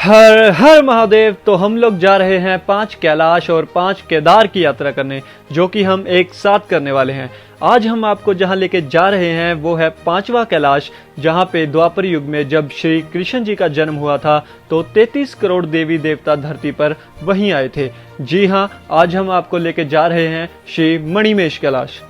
हर हर महादेव। तो हम लोग जा रहे हैं 5 कैलाश और 5 केदार की यात्रा करने, जो कि हम एक साथ करने वाले हैं। आज हम आपको जहां लेके जा रहे हैं वो है 5वां कैलाश, जहां पे द्वापर युग में जब श्री कृष्ण जी का जन्म हुआ था तो 33 करोड़ देवी देवता धरती पर वहीं आए थे। जी हाँ, आज हम आपको लेके जा रहे हैं श्री मणिमेश कैलाश।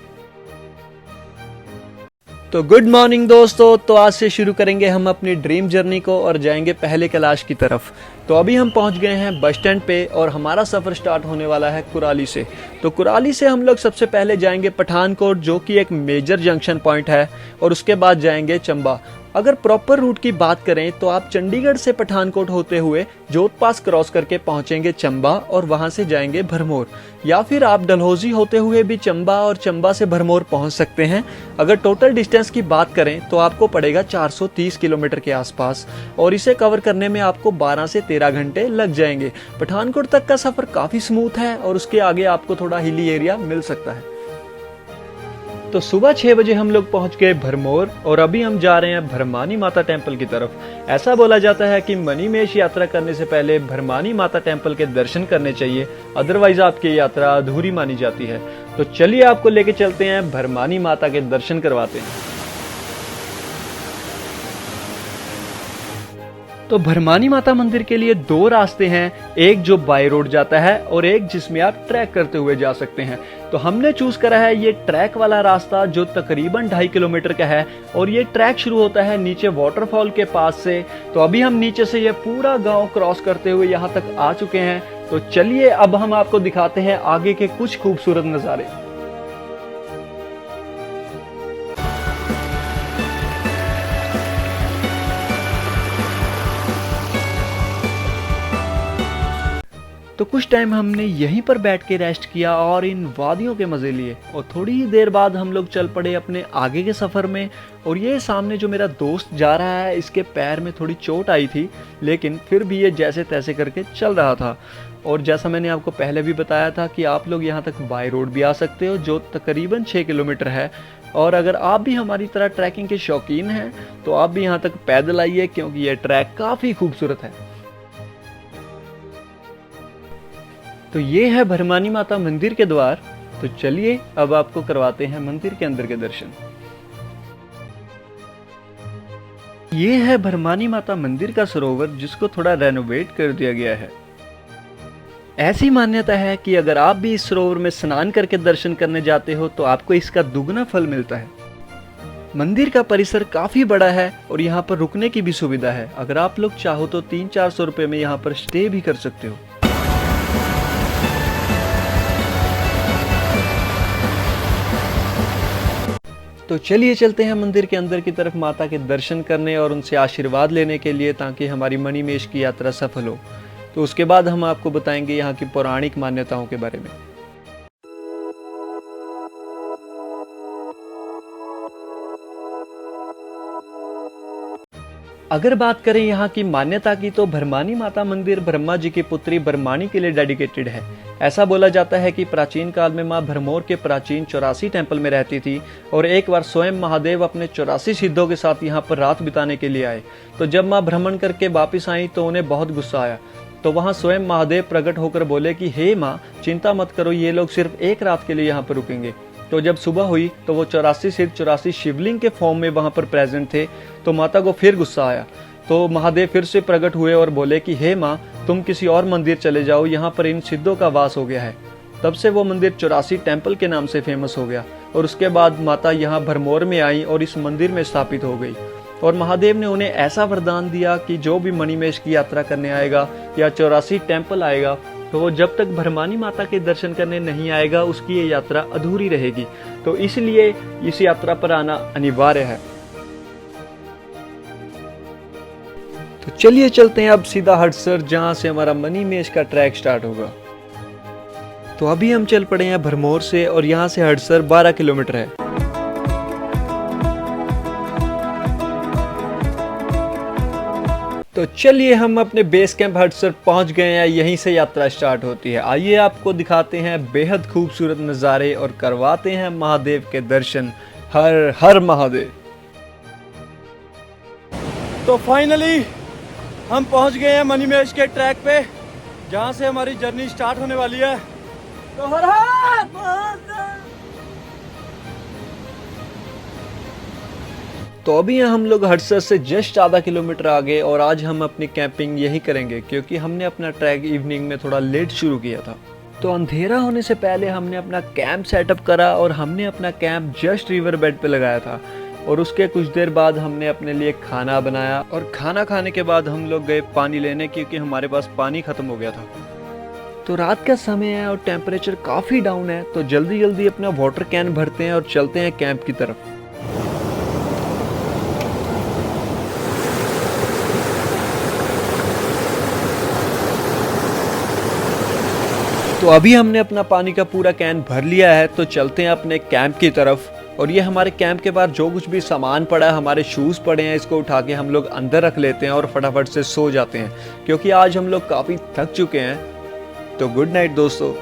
तो गुड मॉर्निंग दोस्तों। तो आज से शुरू करेंगे हम अपनी ड्रीम जर्नी को और जाएंगे पहले कैलाश की तरफ। तो अभी हम पहुंच गए हैं बस स्टैंड पे और हमारा सफ़र स्टार्ट होने वाला है कुराली से। तो कुराली से हम लोग सबसे पहले जाएंगे पठानकोट, जो कि एक मेजर जंक्शन पॉइंट है, और उसके बाद जाएंगे चंबा। अगर प्रॉपर रूट की बात करें तो आप चंडीगढ़ से पठानकोट होते हुए जोत पास क्रॉस करके पहुंचेंगे चंबा और वहां से जाएंगे भरमौर, या फिर आप डलहौजी होते हुए भी चंबा और चंबा से भरमौर पहुंच सकते हैं। अगर टोटल डिस्टेंस की बात करें तो आपको पड़ेगा 430 किलोमीटर के आसपास, और इसे कवर करने में आपको 12 से 13 घंटे लग जाएंगे। पठानकोट तक का सफर काफी स्मूथ है और उसके आगे आपको थोड़ा हिली एरिया मिल सकता है। तो सुबह 6 बजे हम लोग पहुंच गए भरमौर और अभी हम जा रहे हैं भरमानी माता टेम्पल की तरफ। ऐसा बोला जाता है कि मणिमेश यात्रा करने से पहले भरमानी माता टेम्पल के दर्शन करने चाहिए, अदरवाइज आपकी यात्रा अधूरी मानी जाती है। तो चलिए आपको लेके चलते हैं, भरमानी माता के दर्शन करवाते हैं। तो भरमानी माता मंदिर के लिए 2 रास्ते हैं, एक जो बाय रोड जाता है और एक जिसमें आप ट्रैक करते हुए जा सकते हैं। तो हमने चूज करा है ये ट्रैक वाला रास्ता, जो तकरीबन 2.5 किलोमीटर का है, और ये ट्रैक शुरू होता है नीचे वाटरफॉल के पास से। तो अभी हम नीचे से ये पूरा गांव क्रॉस करते हुए यहाँ तक आ चुके हैं। तो चलिए अब हम आपको दिखाते हैं आगे के कुछ खूबसूरत नज़ारे। तो कुछ टाइम हमने यहीं पर बैठ के रेस्ट किया और इन वादियों के मजे लिए, और थोड़ी ही देर बाद हम लोग चल पड़े अपने आगे के सफर में। और ये सामने जो मेरा दोस्त जा रहा है, इसके पैर में थोड़ी चोट आई थी, लेकिन फिर भी ये जैसे तैसे करके चल रहा था। और जैसा मैंने आपको पहले भी बताया था कि आप लोग यहाँ तक बाय रोड भी आ सकते हो, जो तकरीबन 6 किलोमीटर है। और अगर आप भी हमारी तरह ट्रैकिंग के शौकीन हैं तो आप भी यहाँ तक पैदल आइए, क्योंकि ये ट्रैक काफ़ी खूबसूरत है। तो ये है भरमानी माता मंदिर के द्वार। तो चलिए अब आपको करवाते हैं मंदिर के अंदर के दर्शन। ये है भरमानी माता मंदिर का सरोवर, जिसको थोड़ा रेनोवेट कर दिया गया है। ऐसी मान्यता है कि अगर आप भी इस सरोवर में स्नान करके दर्शन करने जाते हो तो आपको इसका दुगना फल मिलता है। मंदिर का परिसर काफी बड़ा है और यहाँ पर रुकने की भी सुविधा है। अगर आप लोग चाहो तो 300-400 रुपए में यहाँ पर स्टे भी कर सकते हो। तो चलिए चलते हैं मंदिर के अंदर की तरफ माता के दर्शन करने और उनसे आशीर्वाद लेने के लिए, ताकि हमारी मणिमेश की यात्रा सफल हो। तो उसके बाद हम आपको बताएंगे यहाँ की पौराणिक मान्यताओं के बारे में। अगर बात करें यहाँ की मान्यता की, तो भरमानी माता मंदिर ब्रह्मा जी की पुत्री भरमानी के लिए डेडिकेटेड है। ऐसा बोला जाता है कि प्राचीन काल में माँ भरमौर के प्राचीन 84 टेम्पल में रहती थी, और एक बार स्वयं महादेव अपने 84 सिद्धों के साथ यहाँ पर रात बिताने के लिए आए। तो जब माँ भ्रमण करके वापिस आई तो उन्हें बहुत गुस्सा आया। तो वहाँ स्वयं महादेव प्रकट होकर बोले कि हे माँ, चिंता मत करो, ये लोग सिर्फ एक रात के लिए यहाँ पर रुकेंगे। तो जब सुबह हुई तो वो 84 सिद्ध 84 शिवलिंग के फॉर्म में वहां पर प्रेजेंट थे। तो माता को फिर गुस्सा आया, तो महादेव फिर से प्रकट हुए और बोले कि हे माँ, तुम किसी और मंदिर चले जाओ, यहाँ पर इन सिद्धों का वास हो गया है। तब से वो मंदिर 84 टेम्पल के नाम से फेमस हो गया, और उसके बाद माता यहाँ भरमौर में आई और इस मंदिर में स्थापित हो गई। और महादेव ने उन्हें ऐसा वरदान दिया कि जो भी मणिमेश की यात्रा करने आएगा या 84 टेम्पल आएगा, तो वो जब तक भरमानी माता के दर्शन करने नहीं आएगा उसकी ये यात्रा अधूरी रहेगी। तो इसलिए इस यात्रा पर आना अनिवार्य है। तो चलिए चलते हैं अब सीधा हडसर, जहां से हमारा मणिमेश का ट्रैक स्टार्ट होगा। तो अभी हम चल पड़े हैं भरमौर से, और यहाँ से हडसर 12 किलोमीटर है। तो चलिए हम अपने बेस कैंप हडसर पहुंच गए हैं, यहीं से यात्रा स्टार्ट होती है। आइए आपको दिखाते हैं बेहद खूबसूरत नज़ारे और करवाते हैं महादेव के दर्शन। हर हर महादेव। तो फाइनली हम पहुंच गए हैं मणिमहेश के ट्रैक पे, जहां से हमारी जर्नी स्टार्ट होने वाली है। तो हर हर तो अभी हम लोग हडसर से जस्ट आधा किलोमीटर आगे, और आज हम अपनी कैंपिंग यहीं करेंगे क्योंकि हमने अपना ट्रैक इवनिंग में थोड़ा लेट शुरू किया था। तो अंधेरा होने से पहले हमने अपना कैंप सेटअप करा और हमने अपना कैंप जस्ट रिवर बेड पे लगाया था। और उसके कुछ देर बाद हमने अपने लिए खाना बनाया, और खाना खाने के बाद हम लोग गए पानी लेने क्योंकि हमारे पास पानी ख़त्म हो गया था। तो रात का समय है और टेम्परेचर काफ़ी डाउन है, तो जल्दी जल्दी अपना वाटर कैन भरते हैं और चलते हैं कैंप की तरफ। तो अभी हमने अपना पानी का पूरा कैन भर लिया है, तो चलते हैं अपने कैंप की तरफ। और ये हमारे कैंप के बाहर जो कुछ भी सामान पड़ा है, हमारे शूज़ पड़े हैं, इसको उठा के हम लोग अंदर रख लेते हैं और फटाफट से सो जाते हैं क्योंकि आज हम लोग काफ़ी थक चुके हैं। तो गुड नाइट दोस्तों।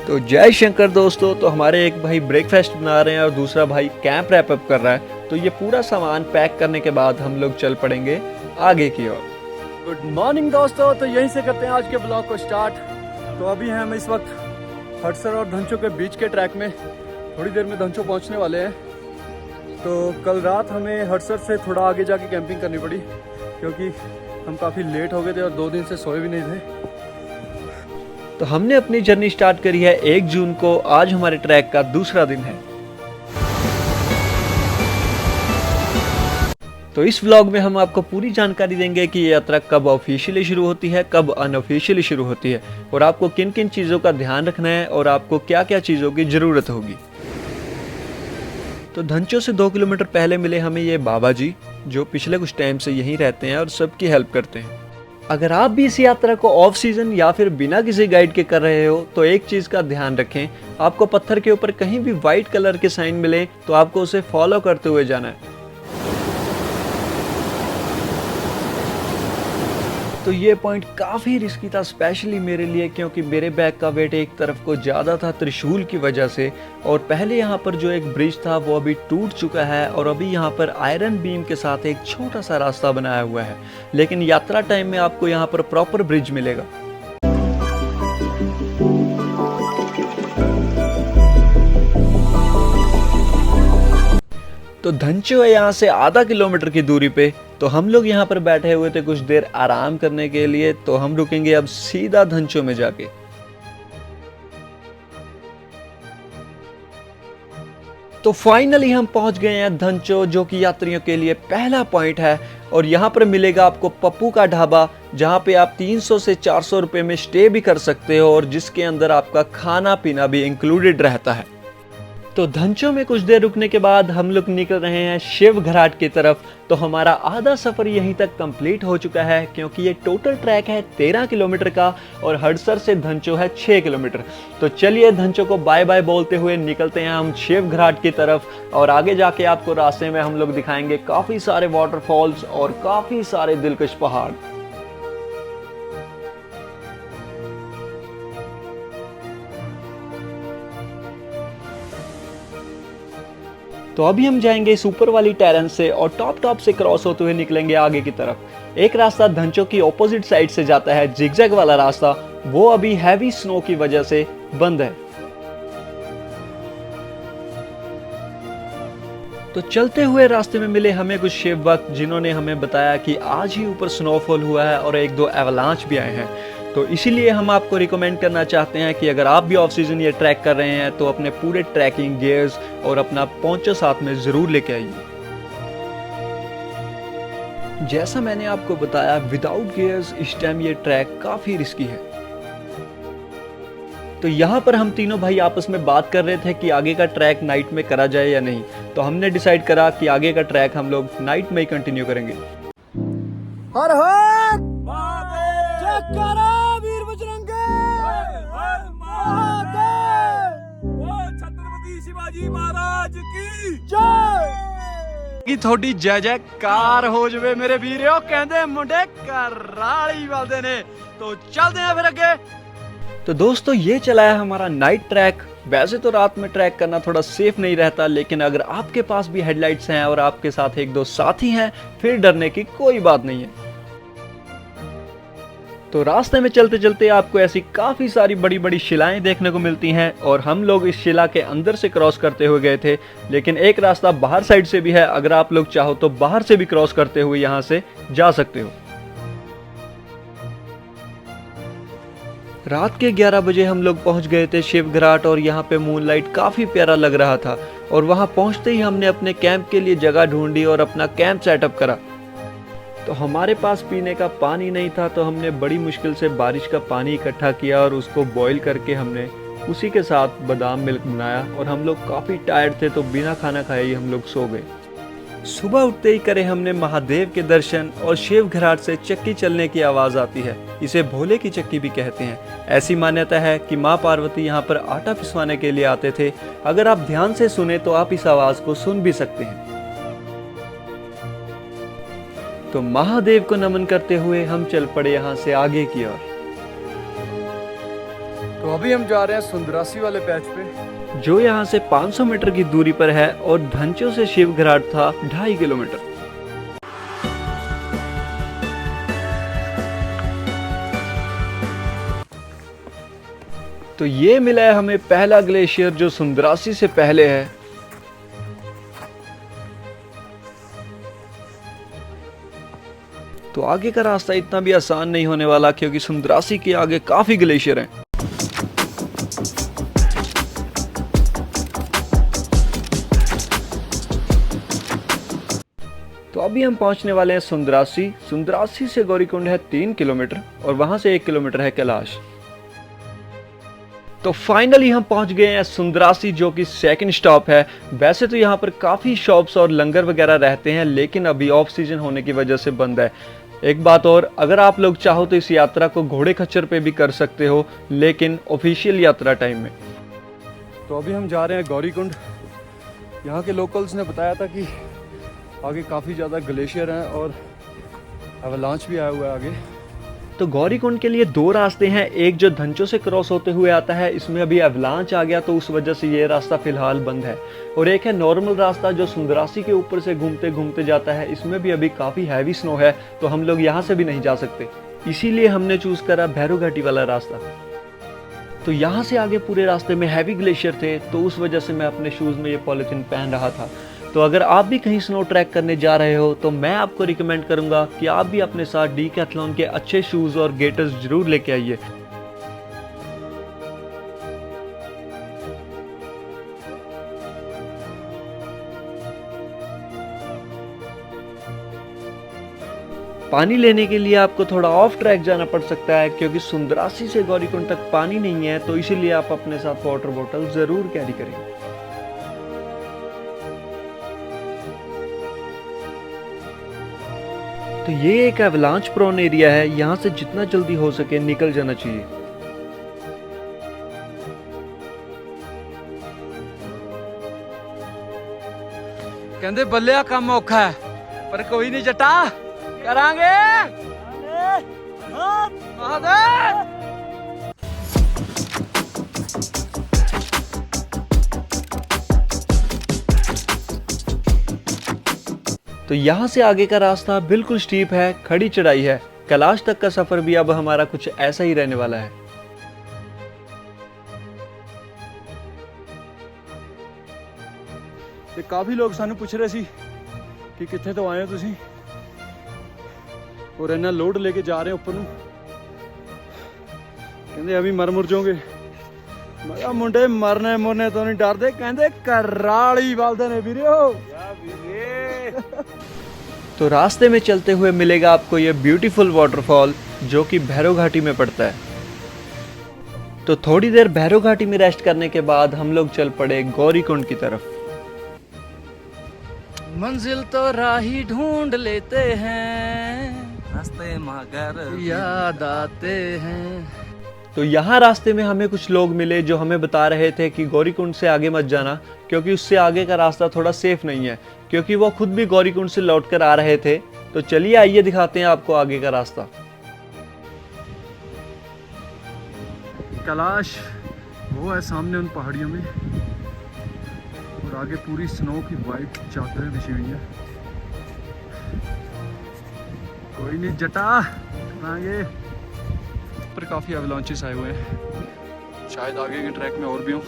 तो जय शंकर दोस्तों। तो हमारे एक भाई ब्रेकफास्ट बना रहे हैं और दूसरा भाई कैंप रैप अप कर रहा है। तो ये पूरा सामान पैक करने के बाद हम लोग चल पड़ेंगे आगे की ओर। गुड मॉर्निंग दोस्तों। तो यहीं से करते हैं आज के ब्लॉग को स्टार्ट। तो अभी हम इस वक्त हडसर और धंचो के बीच के ट्रैक में, थोड़ी देर में धंचो पहुंचने वाले हैं। तो कल रात हमें हडसर से थोड़ा आगे जाके कैंपिंग करनी पड़ी क्योंकि हम काफ़ी लेट हो गए थे और 2 दिन से सोए भी नहीं थे। तो हमने अपनी जर्नी स्टार्ट करी है 1 जून को। आज हमारे ट्रैक का दूसरा दिन है। तो इस व्लॉग में हम आपको पूरी जानकारी देंगे कि ये यात्रा कब ऑफिशियली शुरू होती है, कब अनऑफिशियली शुरू होती है, और आपको किन किन चीज़ों का ध्यान रखना है और आपको क्या क्या चीज़ों की ज़रूरत होगी। तो धंचो से 2 किलोमीटर पहले मिले हमें ये बाबा जी, जो पिछले कुछ टाइम से यहीं रहते हैं और सबकी हेल्प करते हैं। अगर आप भी इस यात्रा को ऑफ सीजन या फिर बिना किसी गाइड के कर रहे हो तो एक चीज़ का ध्यान रखें, आपको पत्थर के ऊपर कहीं भी वाइट कलर के साइन मिले तो आपको उसे फॉलो करते हुए जाना है। तो ये पॉइंट काफ़ी रिस्की था, स्पेशली मेरे लिए, क्योंकि मेरे बैग का वेट एक तरफ को ज़्यादा था त्रिशूल की वजह से। और पहले यहाँ पर जो एक ब्रिज था वो अभी टूट चुका है और अभी यहाँ पर आयरन बीम के साथ एक छोटा सा रास्ता बनाया हुआ है, लेकिन यात्रा टाइम में आपको यहाँ पर प्रॉपर ब्रिज मिलेगा। तो धंचो है यहाँ से आधा किलोमीटर की दूरी पे। तो हम लोग यहाँ पर बैठे हुए थे कुछ देर आराम करने के लिए, तो हम रुकेंगे अब सीधा धंचो में जाके। तो फाइनली हम पहुंच गए हैं धंचो, जो कि यात्रियों के लिए पहला पॉइंट है। और यहाँ पर मिलेगा आपको पप्पू का ढाबा, जहाँ पे आप 300 से 400 रुपए में स्टे भी कर सकते हो और जिसके अंदर आपका खाना पीना भी इंक्लूडेड रहता है। तो धंचो में कुछ देर रुकने के बाद हम लोग निकल रहे हैं शिव घाट की तरफ। तो हमारा आधा सफ़र यहीं तक कंप्लीट हो चुका है क्योंकि ये टोटल ट्रैक है 13 किलोमीटर का और हडसर से धंचो है 6 किलोमीटर। तो चलिए धंचो को बाय बाय बोलते हुए निकलते हैं हम शिव घाट की तरफ, और आगे जाके आपको रास्ते में हम लोग दिखाएंगे काफ़ी सारे वाटरफॉल्स और काफ़ी सारे दिलकश पहाड़। तो अभी हम जाएंगे इस ऊपर वाली टेरेन से और टॉप से क्रॉस होते हुए निकलेंगे आगे की तरफ। एक रास्ता धंचो की ऑपोजिट साइड से जाता है, जिगजैग वाला रास्ता, वो अभी हैवी स्नो की वजह से बंद है। तो चलते हुए रास्ते में मिले हमें कुछ शिव भक्त, जिन्होंने हमें बताया कि आज ही ऊपर स्नोफॉल हुआ है और 1-2 एवलांच भी आए हैं। तो इसीलिए हम आपको रिकमेंड करना चाहते हैं कि अगर आप भी ऑफ सीजन ये ट्रैक कर रहे हैं तो अपने पूरे ट्रैकिंग गियर्स और अपना पोंचो साथ में जरूर लेके आइए। जैसा मैंने आपको बताया, विदाउट गियर्स इस टाइम ये ट्रैक काफी रिस्की है। तो यहाँ पर हम तीनों भाई आपस में बात कर रहे थे कि आगे का ट्रैक नाइट में करा जाए या नहीं। तो हमने डिसाइड करा कि आगे का ट्रैक हम लोग नाइट में ही कंटिन्यू करेंगे। हर हर वीर बजरंगी, छत्रपति शिवाजी महाराज की जय। थोड़ी जय जयकार हो जवे मेरे वीरों, कहंदे मुंडे कराली वाले ने। तो चलते हैं फिर आगे। तो दोस्तों ये चला है हमारा नाइट ट्रैक। वैसे तो रात में ट्रैक करना थोड़ा सेफ नहीं रहता, लेकिन अगर आपके पास भी हेडलाइट्स हैं और आपके साथ 1-2 साथी हैं, फिर डरने की कोई बात नहीं है। तो रास्ते में चलते चलते आपको ऐसी काफ़ी सारी बड़ी बड़ी शिलाएं देखने को मिलती हैं और हम लोग इस शिला के अंदर से क्रॉस करते हुए गए थे, लेकिन एक रास्ता बाहर साइड से भी है। अगर आप लोग चाहो तो बाहर से भी क्रॉस करते हुए यहाँ से जा सकते हो। रात के 11 बजे हम लोग पहुंच गए थे शिव घाट और यहाँ पे मूनलाइट काफ़ी प्यारा लग रहा था। और वहाँ पहुँचते ही हमने अपने कैंप के लिए जगह ढूंढी और अपना कैंप सेटअप करा। तो हमारे पास पीने का पानी नहीं था, तो हमने बड़ी मुश्किल से बारिश का पानी इकट्ठा किया और उसको बॉईल करके हमने उसी के साथ बादाम मिल्क बनाया। और हम लोग काफ़ी टायर्ड थे, तो बिना खाना खाए ही हम लोग सो गए। सुबह उठते ही करे हमने महादेव के दर्शन और शिव घाट से चक्की चलने की आवाज़ आती है। इसे भोले की चक्की भी कहते हैं। ऐसी मान्यता है कि माँ पार्वती यहाँ पर आटा पिसवाने के लिए आते थे। अगर आप ध्यान से सुने तो आप इस आवाज़ को सुन भी सकते हैं। तो महादेव को नमन करते हुए हम चल पड़े यहाँ से आगे की ओर। तो अभी हम जा रहे हैं सुंदरासी वाले पैच पे, जो यहाँ से 500 मीटर की दूरी पर है और धंचों से शिव घाट था 2.5 किलोमीटर। तो ये मिला है हमें पहला ग्लेशियर जो सुंदरासी से पहले है। तो आगे का रास्ता इतना भी आसान नहीं होने वाला, क्योंकि सुंदरासी के आगे काफी ग्लेशियर हैं। तो अभी हम पहुंचने वाले हैं सुंदरासी। सुंदरासी से गौरीकुंड है 3 किलोमीटर और वहां से 1 किलोमीटर है कैलाश। तो फाइनली हम पहुंच गए हैं सुंदरासी, जो कि सेकंड स्टॉप है। वैसे तो यहाँ पर काफ़ी शॉप्स और लंगर वगैरह रहते हैं, लेकिन अभी ऑफ सीजन होने की वजह से बंद है। एक बात और, अगर आप लोग चाहो तो इस यात्रा को घोड़े खच्चर पे भी कर सकते हो, लेकिन ऑफिशियल यात्रा टाइम में। तो अभी हम जा रहे हैं गौरीकुंड। यहाँ के लोकल्स ने बताया था कि आगे काफ़ी ज़्यादा ग्लेशियर हैं और एवलांच भी आया हुआ है आगे। तो गौरीकुंड के लिए 2 रास्ते हैं, एक जो धंचों से क्रॉस होते हुए आता है, इसमें अभी एवलांच आ गया तो उस वजह से ये रास्ता फिलहाल बंद है। और एक है नॉर्मल रास्ता जो सुंदरासी के ऊपर से घूमते घूमते जाता है, इसमें भी अभी काफ़ी हैवी स्नो है, तो हम लोग यहाँ से भी नहीं जा सकते। इसीलिए हमने चूज करा भैरव घाटी वाला रास्ता। तो यहाँ से आगे पूरे रास्ते में हैवी ग्लेशियर थे, तो उस वजह से मैं अपने शूज़ में ये पॉलीथीन पहन रहा था। तो अगर आप भी कहीं स्नो ट्रैक करने जा रहे हो तो मैं आपको रिकमेंड करूंगा कि आप भी अपने साथ डीकैथलॉन के अच्छे शूज़ और गेटर्स जरूर लेके आइए। पानी लेने के लिए आपको थोड़ा ऑफ ट्रैक जाना पड़ सकता है, क्योंकि सुंदरासी से गौरीकुंड तक पानी नहीं है, तो इसीलिए आप अपने साथ वाटर बोतल जरूर कैरी करें। तो ये एक एवलांच प्रोन एरिया है, यहाँ से जितना जल्दी हो सके निकल जाना चाहिए। कहते बल्लिया काम औखा है, पर कोई नहीं जटा करांगे। तो यहाँ से आगे का रास्ता बिल्कुल स्टीप है, खड़ी चढ़ाई है। कैलाश तक का सफर भी अब हमारा कुछ ऐसा ही रहने वाला है। ਤੇ ਕਾਫੀ ਲੋਕ ਸਾਨੂੰ ਪੁੱਛ ਰਹੇ ਸੀ ਕਿ ਕਿੱਥੇ ਤੋਂ ਆਏ ਹੋ ਤੁਸੀਂ, और इन्ना लोड लेके जा रहे हैं ऊपर ਨੂੰ। ਕਹਿੰਦੇ ਅਭੀ ਮਰ ਮੁਰ ਜਾਓਗੇ। ਮੈਂ ਕਿਹਾ ਮੁੰਡੇ ਮਰਨੇ ਮੁਰਨੇ ਤੋਂ ਨਹੀਂ ਡਰਦੇ, ਕਹਿੰਦੇ ਕਰਾਲੀ ਬਲਦੇ ਨੇ ਵੀਰਿਓ। तो रास्ते में चलते हुए मिलेगा आपको ये ब्यूटीफुल वाटरफॉल, जो कि भैरव घाटी में पड़ता है। तो थोड़ी देर भैरव घाटी में रेस्ट करने के बाद हम लोग चल पड़े गौरीकुंड की तरफ। मंजिल तो राही ढूंढ लेते हैं, रास्ते मगर याद आते हैं। तो यहाँ रास्ते में हमें कुछ लोग मिले जो हमें बता रहे थे कि गौरीकुंड से आगे मत जाना, क्योंकि उससे आगे का रास्ता थोड़ा सेफ नहीं है, क्योंकि वो खुद भी गौरीकुंड से लौटकर आ रहे थे। तो चलिए आइए दिखाते हैं आपको आगे का रास्ता। कैलाश वो है सामने उन पहाड़ियों में, और आगे पूरी स्नो की वाइट चादरें बिछी हुई हैं। कोई नहीं जटा आगे। पर काफ़ी एवलांचेस आए हुए हैं, शायद आगे के ट्रैक में और भी हों।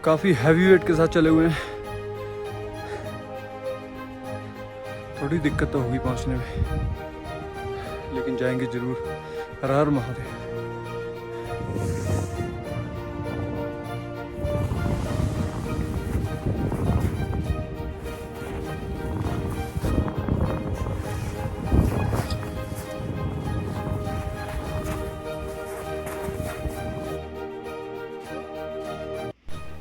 काफ़ी हैवी वेट के साथ चले हुए हैं, थोड़ी दिक्कत तो होगी पहुंचने में, लेकिन जाएंगे ज़रूर। हर हर महादेव।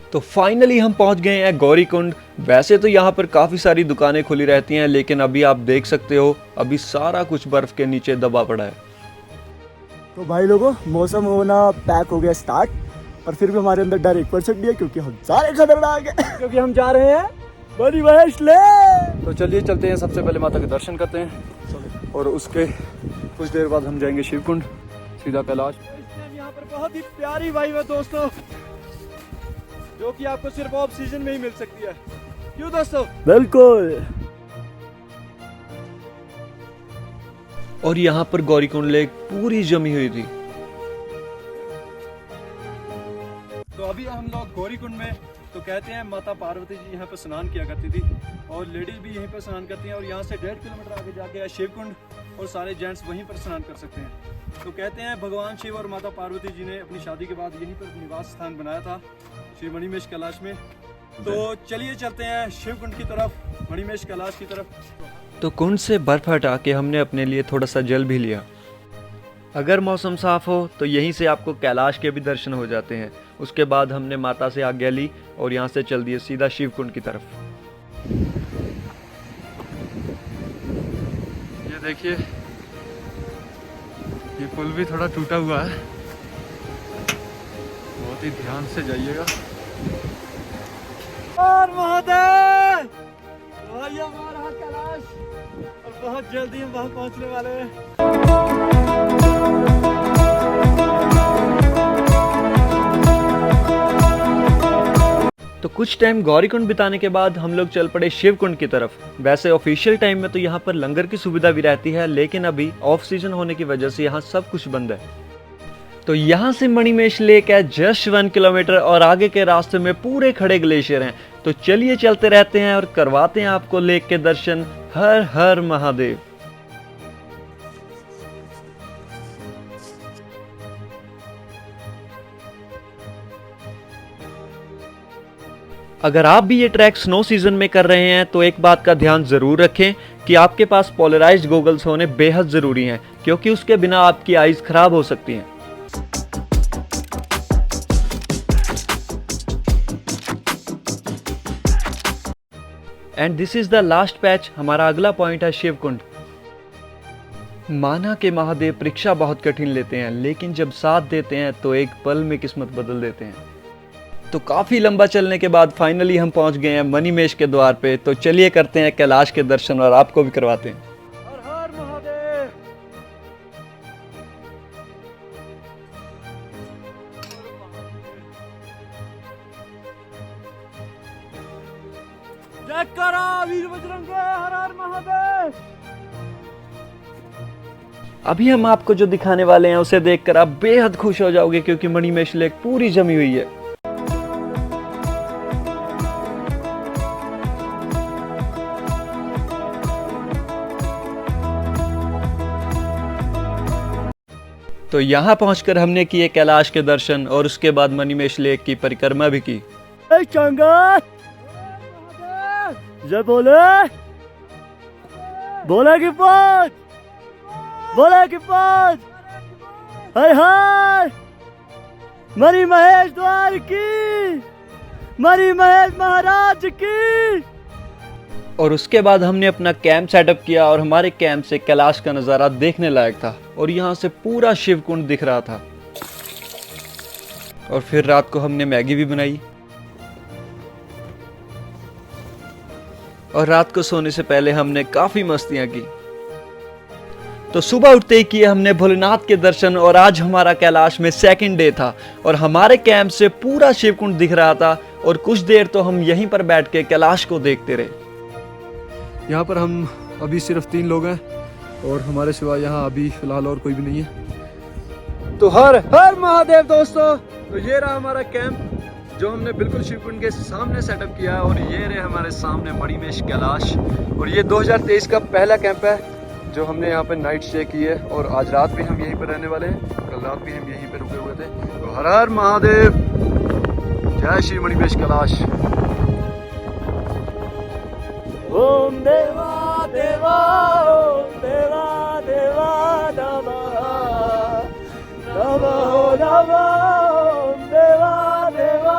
तो फाइनली हम पहुंच गए हैं गौरीकुंड। वैसे तो यहाँ पर काफ़ी सारी दुकानें खुली रहती हैं, लेकिन अभी आप देख सकते हो अभी सारा कुछ बर्फ़ के नीचे दबा पड़ा है। तो भाई लोगों, मौसम होना पैक हो गया स्टार्ट, पर फिर भी हमारे अंदर डर 1% भी है, क्योंकि हम सारे खतरनाक हैं, क्योंकि हम जा रहे हैं मनी महेश ले। तो चलिए चलते हैं, सबसे पहले माता के दर्शन करते हैं और उसके कुछ देर बाद हम जाएंगे शिवकुंड, सीधा कैलाश। यहाँ पर बहुत ही प्यारी वाइब है दोस्तों, जो कि आपको सिर्फ ऑफ सीजन में ही मिल सकती है। क्यों दोस्तों? बिल्कुल। और यहाँ पर गौरीकुंड लेक पूरी जमी हुई थी। तो अभी हम लोग गौरीकुंड में, तो कहते हैं माता पार्वती जी यहाँ पर स्नान किया करती थी और लेडीज भी यहीं पर स्नान करती हैं, और यहाँ से 1.5 किलोमीटर आगे जाके है शिवकुंड, और सारे जेंट्स वहीं पर स्नान कर सकते हैं। तो कहते हैं भगवान शिव और माता पार्वती जी ने अपनी शादी के बाद यहीं पर निवास स्थान बनाया था, श्री मणिमहेश कैलाश में। तो चलिए चलते हैं शिवकुंड की तरफ, मणिमहेश कैलाश की तरफ। तो कुंड से बर्फ हटा के हमने अपने लिए थोड़ा सा जल भी लिया। अगर मौसम साफ हो तो यहीं से आपको कैलाश के भी दर्शन हो जाते हैं। उसके बाद हमने माता से आज्ञा ली और यहाँ से चल दिए सीधा शिवकुंड की तरफ। ये देखिए, ये पुल भी थोड़ा टूटा हुआ है, बहुत ही ध्यान से जाइएगा। और महादेव, भाई हमारा कैलाश, और बहुत जल्दी हम वहां पहुंचने वाले हैं। तो कुछ टाइम गौरीकुंड बिताने के बाद हम लोग चल पड़े शिवकुंड की तरफ। वैसे ऑफिशियल टाइम में तो यहाँ पर लंगर की सुविधा भी रहती है, लेकिन अभी ऑफ सीजन होने की वजह से यहाँ सब कुछ बंद है। तो यहाँ से मणिमहेश लेक है जस्ट 1 किलोमीटर, और आगे के रास्ते में पूरे खड़े ग्लेशियर हैं। तो चलिए चलते रहते हैं और करवाते हैं आपको लेक के दर्शन। हर हर महादेव। अगर आप भी ये ट्रैक स्नो सीजन में कर रहे हैं तो एक बात का ध्यान जरूर रखें कि आपके पास पोलराइज्ड गॉगल्स होने बेहद जरूरी हैं, क्योंकि उसके बिना आपकी आईज खराब हो सकती हैं। And this is the last patch. हमारा अगला पॉइंट है शिवकुंड। माना के महादेव परीक्षा बहुत कठिन लेते हैं, लेकिन जब साथ देते हैं तो एक पल में किस्मत बदल देते हैं। तो काफी लंबा चलने के बाद फाइनली हम पहुंच गए हैं मणिमहेश के द्वार पे। तो चलिए करते हैं कैलाश के दर्शन और आपको भी करवाते हैं। हर हर महादेव। जय करा वीर बजरंगे, हर हर महादेव। अभी हम आपको जो दिखाने वाले हैं उसे देखकर आप बेहद खुश हो जाओगे, क्योंकि मणिमहेश लेक पूरी जमी हुई है। तो यहाँ पहुंचकर हमने किए कैलाश के दर्शन और उसके बाद मणिमहेश लेक की परिक्रमा भी की। चंगा जय बोले, बोला कि पाँच, बोला कि पाँच। हर हर मणिमहेश द्वार की, मणिमहेश महाराज की। और उसके बाद हमने अपना कैंप सेटअप किया और हमारे कैंप से कैलाश का नज़ारा देखने लायक था और यहाँ से पूरा शिवकुंड दिख रहा था। और फिर रात को हमने मैगी भी बनाई और रात को सोने से पहले हमने काफी मस्तियां की। तो सुबह उठते ही किए हमने भोलेनाथ के दर्शन और आज हमारा कैलाश में सेकंड डे था और हमारे कैंप से पूरा शिवकुंड दिख रहा था और कुछ देर तो हम यहीं पर बैठ के कैलाश को देखते रहे। यहाँ पर हम अभी सिर्फ 3 लोग हैं और हमारे सिवा यहाँ अभी फ़िलहाल और कोई भी नहीं है। तो हर हर महादेव दोस्तों। तो ये रहा हमारा कैंप जो हमने बिल्कुल शिवकुंड के सामने सेटअप किया है, और ये रहे हमारे सामने मणिमहेश कैलाश। और ये 2023 का पहला कैंप है जो हमने यहाँ पे नाइट स्टे की है, और आज रात भी हम यहीं पर रहने वाले हैं। कल रात भी हम यहीं पे रुके हुए थे। तो हर हर महादेव, जय श्री मणिमहेश कैलाश। ओम देवा देवा ओम देवा देवा नमः नमः नमः ओम देवा देवा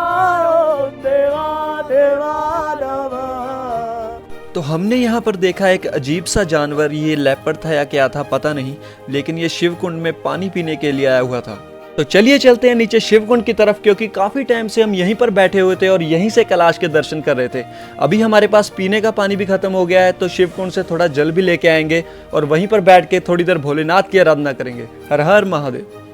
ओम देवा देवा नमः। तो हमने यहाँ पर देखा एक अजीब सा जानवर, ये लेपर्ड था या क्या था पता नहीं, लेकिन ये शिवकुंड में पानी पीने के लिए आया हुआ था। तो चलिए चलते हैं नीचे शिवकुंड की तरफ, क्योंकि काफ़ी टाइम से हम यहीं पर बैठे हुए थे और यहीं से कैलाश के दर्शन कर रहे थे। अभी हमारे पास पीने का पानी भी खत्म हो गया है, तो शिवकुंड से थोड़ा जल भी लेके आएंगे और वहीं पर बैठ के थोड़ी देर भोलेनाथ की आराधना करेंगे। हर हर महादेव।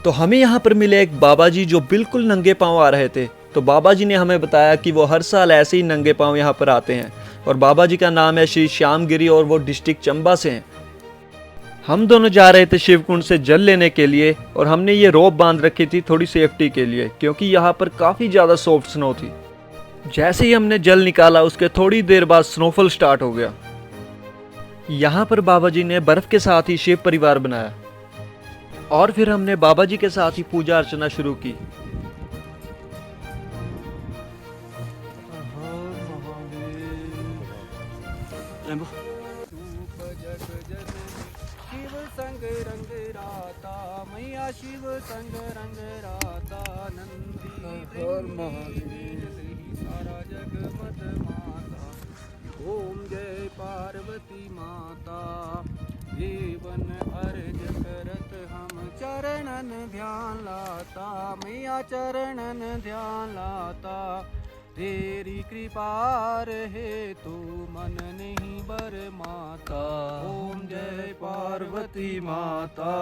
तो हमें यहाँ पर मिले एक बाबा जी जो बिल्कुल नंगे पांव आ रहे थे। तो बाबा जी ने हमें बताया कि वो हर साल ऐसे ही नंगे पांव यहाँ पर आते हैं, और बाबा जी का नाम है श्री श्यामगिरी और वो डिस्ट्रिक्ट चंबा से हैं। हम दोनों जा रहे थे शिवकुंड से जल लेने के लिए, और हमने ये रोप बांध रखी थी थोड़ी सेफ्टी के लिए, क्योंकि यहाँ पर काफ़ी ज़्यादा सॉफ्ट स्नो थी। जैसे ही हमने जल निकाला उसके थोड़ी देर बाद स्नोफॉल स्टार्ट हो गया। यहाँ पर बाबा जी ने बर्फ़ के साथ ही शिव परिवार बनाया, और फिर हमने बाबा जी के साथ ही पूजा अर्चना शुरू की। शिव संग रंग राता मैया, शिव संग रंग राता नंदी सारा जग मत माता। ओम जय पार्वती माता, जीवन अर्ज करत हम चरणन ध्यान लाता मैया, चरणन ध्यान लाता। तेरी कृपा रहे तू मन नहीं बर माता। ओम जय पार्वती माता।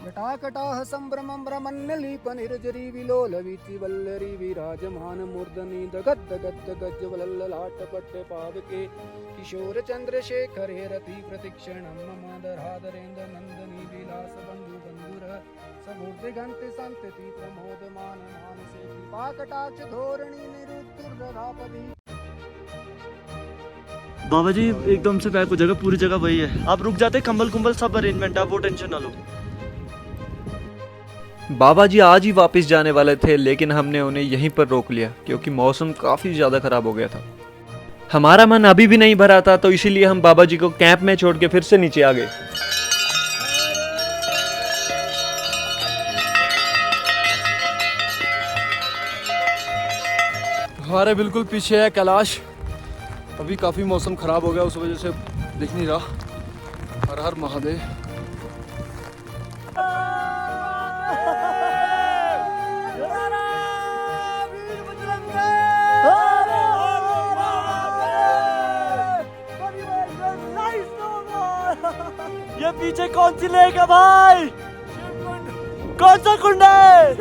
जटाकटाह संभ्रमं ब्रह्मण्यलीप निर्जरी विलोल वीचि वल्लरी विराजमान मूर्धनि दगद् गद् गज वलल्ललाट पट्ट पावके। किशोर चंद्रशेखर रति प्रतिक्षणं मम दरादरेन्द्र नंदनी विलास बंधु बंधुर समुद्रगंत संतति प्रमोदमान मानसे कृपा कटाक्ष धोरणी निरुत्तुरधापति। बाबा जी एकदम से पैक हो जाएगा, पूरी जगह वही है। आप रुक जाते, कंबल कुंबल सब अरेंजमेंट है, वो टेंशन ना लो। बाबा जी आज ही वापस जाने वाले थे, लेकिन हमने उन्हें यहीं पर रोक लिया क्योंकि मौसम काफ़ी ज़्यादा ख़राब हो गया था। हमारा मन अभी भी नहीं भरा था, तो इसीलिए हम बाबा जी को कैंप में छोड़ के फिर से नीचे आ गए। हमारे बिल्कुल पीछे है कैलाश। अभी काफ़ी मौसम ख़राब हो गया, उस वजह से दिख नहीं रहा। हर हर महादेव। ये पीछे कौन सी लेक है भाई? कौन सा कुंड है?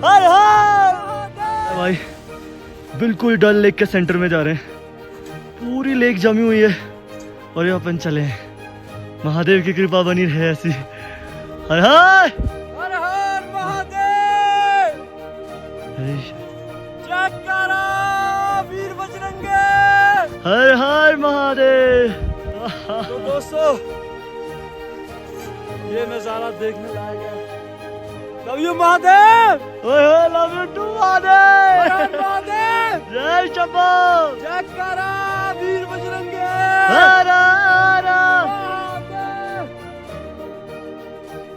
हाय हाय भाई, बिल्कुल डल लेक के सेंटर में जा रहे हैं। पूरी लेक जमी हुई है और ये अपन चले हैं। महादेव की कृपा बनी रहे ऐसी। हाय हाय हर हर महादेव। जयकारा वीर बजरंगे। हर हर महादेव। तो दोस्तों ये नज़ारा देखने लायक है। Love you Mahadev. ओए होए लव यू टू महादेव। हर महादेव। जय शंभो। जयकारा वीर बजरंगे। हर हर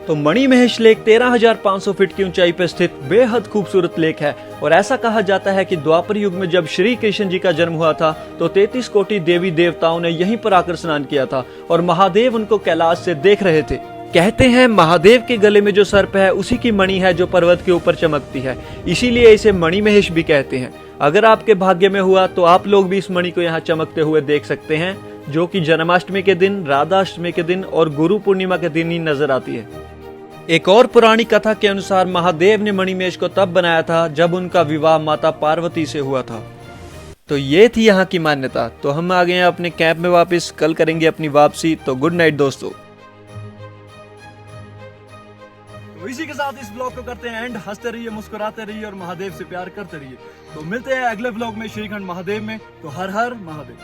तो मणिमहेश लेक 13,500 फीट की ऊंचाई पर स्थित बेहद खूबसूरत लेक है, और ऐसा कहा जाता है कि द्वापर युग में जब श्री कृष्ण जी का जन्म हुआ था तो 33 कोटि देवी देवताओं ने यहीं पर आकर स्नान किया था, और महादेव उनको कैलाश से देख रहे थे। कहते हैं महादेव के गले में जो सर्प है उसी की मणि है जो पर्वत के ऊपर चमकती है, इसीलिए इसे मणिमहेश भी कहते हैं। अगर आपके भाग्य में हुआ तो आप लोग भी इस मणि को यहाँ चमकते हुए देख सकते हैं, जो कि जन्माष्टमी के दिन, राधाष्टमी के दिन और गुरु पूर्णिमा के दिन ही नजर आती है। एक और पुरानी कथा के अनुसार महादेव ने मणिमेश को तब बनाया था जब उनका विवाह माता पार्वती से हुआ था। तो ये थी यहाँ की मान्यता। तो हम आ गए हैं अपने कैंप में वापस, कल करेंगे अपनी वापसी। तो गुड नाइट दोस्तों। तो इसी के साथ इस ब्लॉग को करते हैं एंड। हंसते रहिए, मुस्कुराते रहिए और महादेव से प्यार करते रहिए। तो मिलते हैं अगले ब्लॉग में श्रीखंड महादेव में। तो हर हर महादेव।